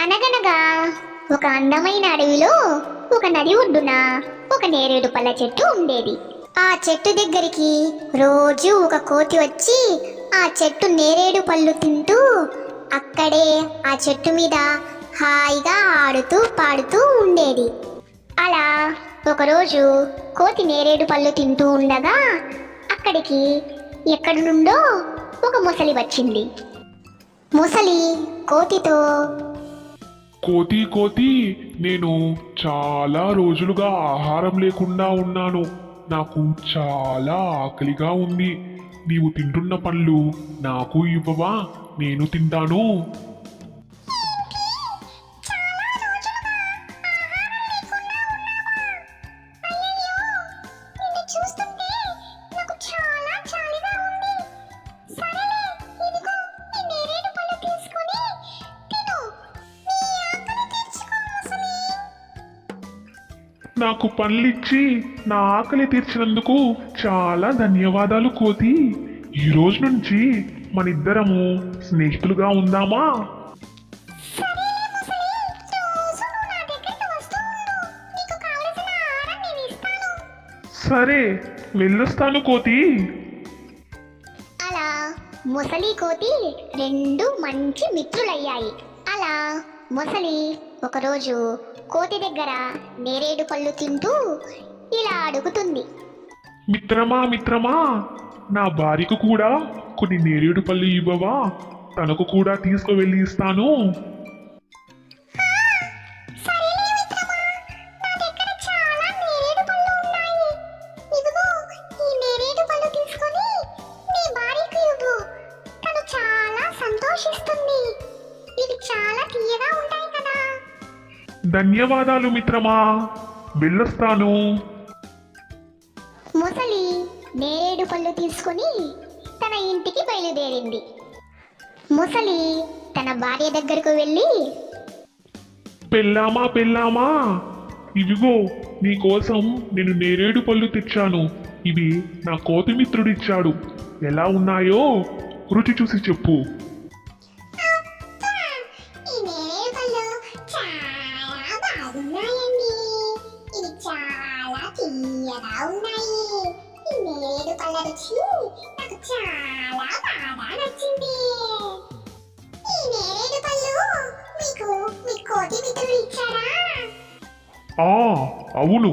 అనగనగా ఒక అందమైన అడవిలో ఒక నది ఒడ్డున ఒక నేరేడు పళ్ళ చెట్టు ఉండేది. ఆ చెట్టు దగ్గరికి రోజు ఒక కోతి వచ్చి ఆ చెట్టు నేరేడు పళ్ళు తింటూ అక్కడే ఆ చెట్టు మీద హాయిగా ఆడుతూ పాడుతూ ఉండేది. అలా ఒకరోజు కోతి నేరేడు పళ్ళు తింటూ ఉండగా అక్కడికి ఎక్కడి నుండో ఒక మొసలి వచ్చింది. మొసలి కోతితో, కోతి కోతి, నేను చాలా రోజులుగా ఆహారం లేకుండా ఉన్నాను. నాకు చాలా ఆకలిగా ఉంది. నీవు తింటున్న పళ్ళు నాకు ఇవ్వవా? నేను తింటాను. నాకు పళ్ళిచ్చి నా ఆకలి తీర్చినందుకు చాలా ధన్యవాదాలు కోతి. ఈ రోజు నుంచి మనిద్దరము స్నేహితులుగా ఉందామా? సరే, వెళ్ళొస్తాను కోతి. అలా మొసలి కోతి రెండు మంచి మిత్రులయ్యాయి. అలా మొసలి ఒకరోజు కోతి దగ్గర నేరేడు పళ్ళు తింటూ ఇలా అడుగుతుంది. మిత్రమా మిత్రమా, నా భార్యకు కూడా కొన్ని నేరేడు పళ్ళు ఇవ్వవా? తనకు కూడా తీసుకువెళ్ళి ఇస్తాను. ధన్యవాదాలు మిత్రమా, వెళ్ళొస్తాను. మొసలి నేరేడు పళ్ళు తీసుకుని తన ఇంటికి బయలుదేరింది. మొసలి తన భార్య దగ్గరకు వెళ్ళి, పెళ్ళామా పెళ్ళామా, ఇదిగో నీకోసం నేను నేరేడు పళ్ళు తెచ్చాను. ఇవి నా కోతి మిత్రుడిచ్చాడు. ఎలా ఉన్నాయో రుచి చూసి చెప్పు. ఆ, అవును.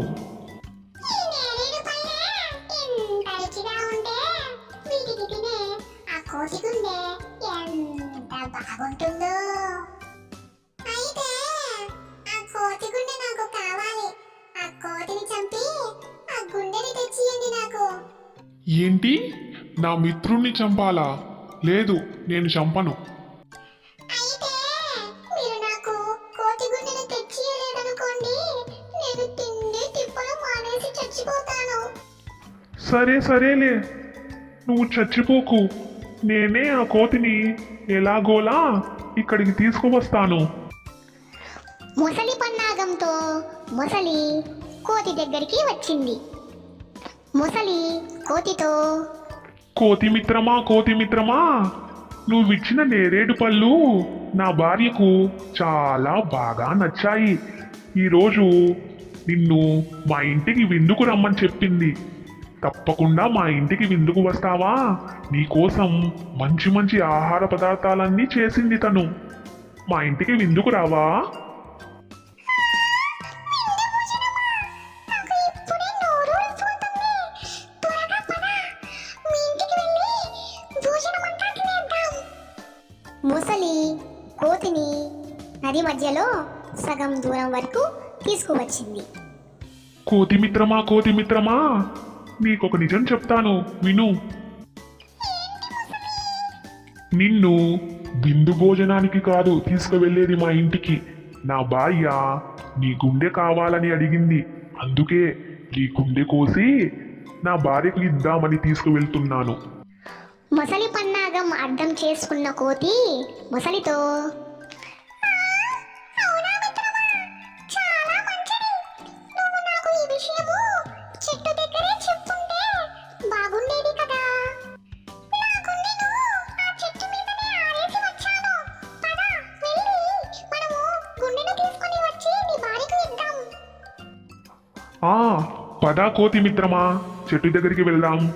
బాగుంటుందో. అయితే ఆ కోతి గుండె నాకు కావాలి. ఆ కోతిని చంపి ఆ గుండెని తెచ్చియండి నాకు. ఏంటి, నా మిత్రుణ్ణి చంపాలా? లేదు, నేను చంపను. అయితే మీరు నాకు కోతి గుండెని తెచ్చియలేదనుకోండి, నేను తిండి తిప్పలు మానేసి చచ్చిపోతాను. సరే సరేలే, నువ్వు చచ్చిపోకు. నేనే ఆ కోతిని ఎలాగోలా ఇక్కడికి తీసుకువస్తాను. మొసలి పన్నాగంతో మొసలి కోతి దగ్గరికి వచ్చింది. మొసలి కోతితో, కోతి మిత్రమా కోతి మిత్రమా, నువ్విచ్చిన నేరేడు పళ్ళు నా భార్యకు చాలా బాగా నచ్చాయి. ఈరోజు నిన్ను మా ఇంటికి విందుకు రమ్మని చెప్పింది. తప్పకుండా మా ఇంటికి విందుకు వస్తావా? నీకోసం మంచి మంచి ఆహార పదార్థాలన్నీ చేసింది తను. మా ఇంటికి విందుకు రావా? మొసలి కోతిని నది మధ్యలో సగం దూరం వరకు తీసుకువచ్చింది. కోతి మిత్రమా, నీకొక నిజం చెప్తాను, విను. నిన్ను విందు భోజనానికి కాదు తీసుకువెళ్ళేది మా ఇంటికి. నా భార్య నీ గుండె కావాలని అడిగింది. అందుకే నీ గుండె కోసి నా భార్యకు ఇద్దామని తీసుకువెళ్తున్నాను. మొసలి పన్నాగం అర్థం చేసుకున్న కోతి మొసలితో, చెట్టు దగ్గరే చెప్తుంటే బాగుండేది కదా. నాకు నేను ఆ చెట్టు మీదనే ఆరేసి వచ్చాను. పద వెళ్ళి మనము ఆ పదా కోతి మిత్రమా, చెట్టు దగ్గరికి వెళ్దాం.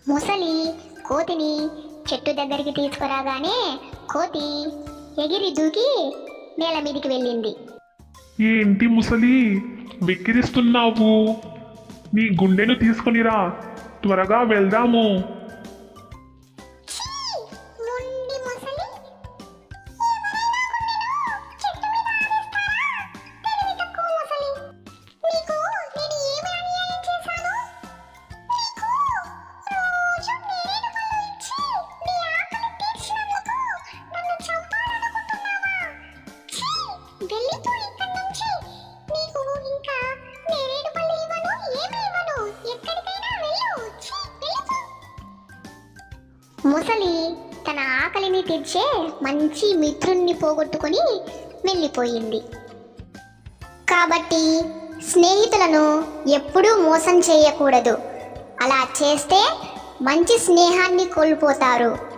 ముసలి కోతిని చెట్టు దగ్గరికి తీసుకురాగానే కోతి ఎగిరి దూకి నేల మీదికి వెళ్ళింది. ఏంటి ముసలి వెక్కిరిస్తున్నావు? నీ గుండెను తీసుకునిరా, త్వరగా వెళ్దాము. ముసలి తన ఆకలిని తీర్చే మంచి మిత్రుణ్ణి పోగొట్టుకొని వెళ్ళిపోయింది. కాబట్టి స్నేహితులను ఎప్పుడూ మోసం చేయకూడదు. అలా చేస్తే మంచి స్నేహాన్ని కోల్పోతారు.